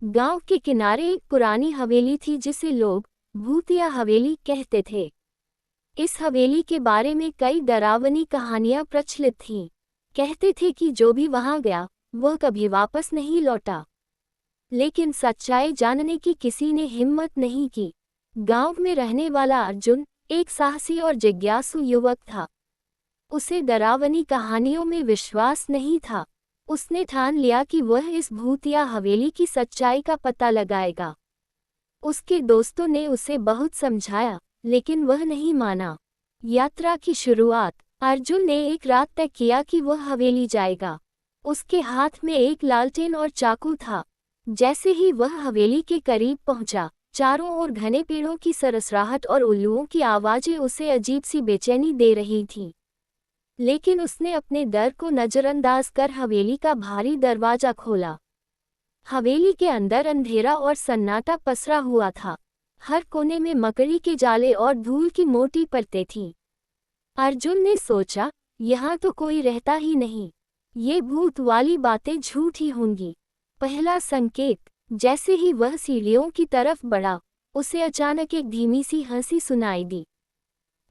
गांव के किनारे एक पुरानी हवेली थी जिसे लोग भूतिया हवेली कहते थे। इस हवेली के बारे में कई डरावनी कहानियां प्रचलित थीं। कहते थे कि जो भी वहां गया वह कभी वापस नहीं लौटा। लेकिन सच्चाई जानने की किसी ने हिम्मत नहीं की। गांव में रहने वाला अर्जुन एक साहसी और जिज्ञासु युवक था। उसे डरावनी कहानियों में विश्वास नहीं था। उसने ठान लिया कि वह इस भूतिया हवेली की सच्चाई का पता लगाएगा। उसके दोस्तों ने उसे बहुत समझाया, लेकिन वह नहीं माना। यात्रा की शुरुआत, अर्जुन ने एक रात तय किया कि वह हवेली जाएगा। उसके हाथ में एक लालटेन और चाकू था। जैसे ही वह हवेली के करीब पहुंचा, चारों ओर घने पेड़ों की सरसराहट और उल्लुओं की आवाजें उसे अजीब सी बेचैनी दे रही थीं। लेकिन उसने अपने डर को नजरअंदाज कर हवेली का भारी दरवाजा खोला। हवेली के अंदर अंधेरा और सन्नाटा पसरा हुआ था। हर कोने में मकड़ी के जाले और धूल की मोटी परतें थीं। अर्जुन ने सोचा, यहाँ तो कोई रहता ही नहीं। ये भूत वाली बातें झूठी होंगी। पहला संकेत, जैसे ही वह सीढ़ियों की तरफ बढ़ा, उसे अचानक एक धीमी सी हंसी सुनाई दी।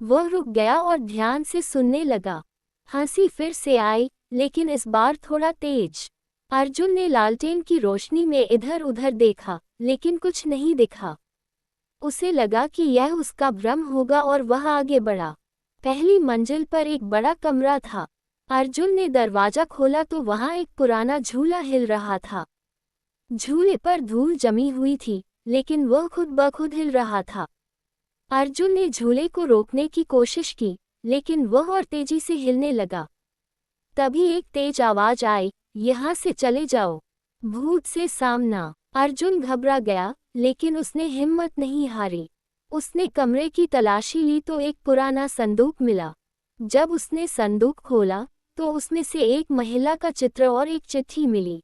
वह रुक गया और ध्यान से सुनने लगा। हंसी फिर से आई, लेकिन इस बार थोड़ा तेज। अर्जुन ने लालटेन की रोशनी में इधर उधर देखा, लेकिन कुछ नहीं दिखा। उसे लगा कि यह उसका भ्रम होगा और वह आगे बढ़ा। पहली मंजिल पर एक बड़ा कमरा था। अर्जुन ने दरवाजा खोला तो वहां एक पुराना झूला हिल रहा था। झूले पर धूल जमी हुई थी, लेकिन वह खुद ब खुद हिल रहा था। अर्जुन ने झूले को रोकने की कोशिश की, लेकिन वह और तेजी से हिलने लगा। तभी एक तेज आवाज आई, यहाँ से चले जाओ, भूत से सामना। अर्जुन घबरा गया, लेकिन उसने हिम्मत नहीं हारी। उसने कमरे की तलाशी ली तो एक पुराना संदूक मिला। जब उसने संदूक खोला तो उसमें से एक महिला का चित्र और एक चिट्ठी मिली।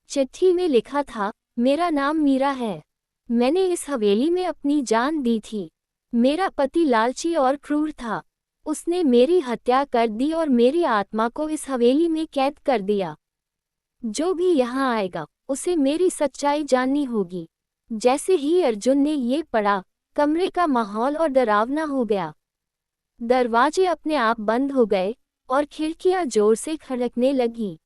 चिट्ठी में लिखा था, मेरा नाम मीरा है। मैंने इस हवेली में अपनी जान दी थी। मेरा पति लालची और क्रूर था। उसने मेरी हत्या कर दी और मेरी आत्मा को इस हवेली में कैद कर दिया। जो भी यहाँ आएगा, उसे मेरी सच्चाई जाननी होगी। जैसे ही अर्जुन ने ये पढ़ा, कमरे का माहौल और डरावना हो गया। दरवाजे अपने आप बंद हो गए और खिड़कियां जोर से खड़कने लगीं।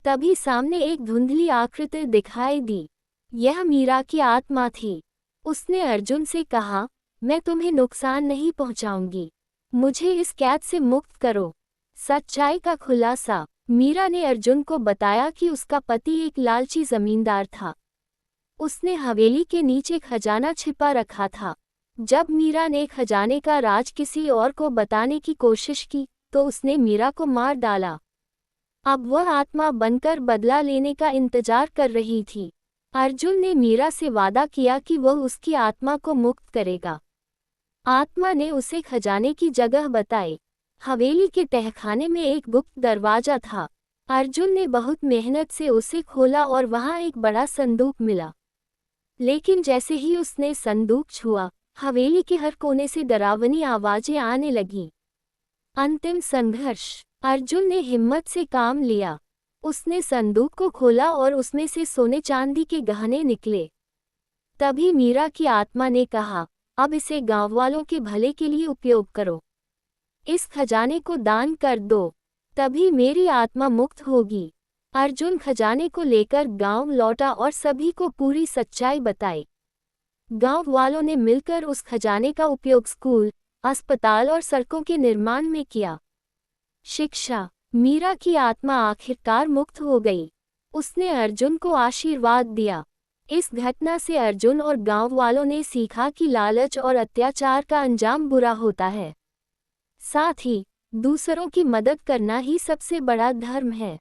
तभी सामने एक धुंधली आकृति दिखाई दी। यह मीरा की आत्मा थी। उसने अर्जुन से कहा, मैं तुम्हें नुकसान नहीं पहुंचाऊंगी। मुझे इस कैद से मुक्त करो। सच्चाई का खुलासा, मीरा ने अर्जुन को बताया कि उसका पति एक लालची जमींदार था। उसने हवेली के नीचे खजाना छिपा रखा था। जब मीरा ने खजाने का राज किसी और को बताने की कोशिश की, तो उसने मीरा को मार डाला। अब वह आत्मा बनकर बदला लेने का इंतजार कर रही थी। अर्जुन ने मीरा से वादा किया कि वह उसकी आत्मा को मुक्त करेगा। आत्मा ने उसे खजाने की जगह बताई। हवेली के तहखाने में एक गुप्त दरवाजा था। अर्जुन ने बहुत मेहनत से उसे खोला और वहां एक बड़ा संदूक मिला। लेकिन जैसे ही उसने संदूक छुआ, हवेली के हर कोने से डरावनी आवाजें आने लगीं। अंतिम संघर्ष, अर्जुन ने हिम्मत से काम लिया। उसने संदूक को खोला और उसमें से सोने चांदी के गहने निकले। तभी मीरा की आत्मा ने कहा, अब इसे गांव वालों के भले के लिए उपयोग करो। इस खजाने को दान कर दो, तभी मेरी आत्मा मुक्त होगी। अर्जुन खजाने को लेकर गांव लौटा और सभी को पूरी सच्चाई बताई। गांव वालों ने मिलकर उस खजाने का उपयोग स्कूल, अस्पताल और सड़कों के निर्माण में किया। शिक्षा, मीरा की आत्मा आखिरकार मुक्त हो गई। उसने अर्जुन को आशीर्वाद दिया। इस घटना से अर्जुन और गांव वालों ने सीखा कि लालच और अत्याचार का अंजाम बुरा होता है। साथ ही दूसरों की मदद करना ही सबसे बड़ा धर्म है।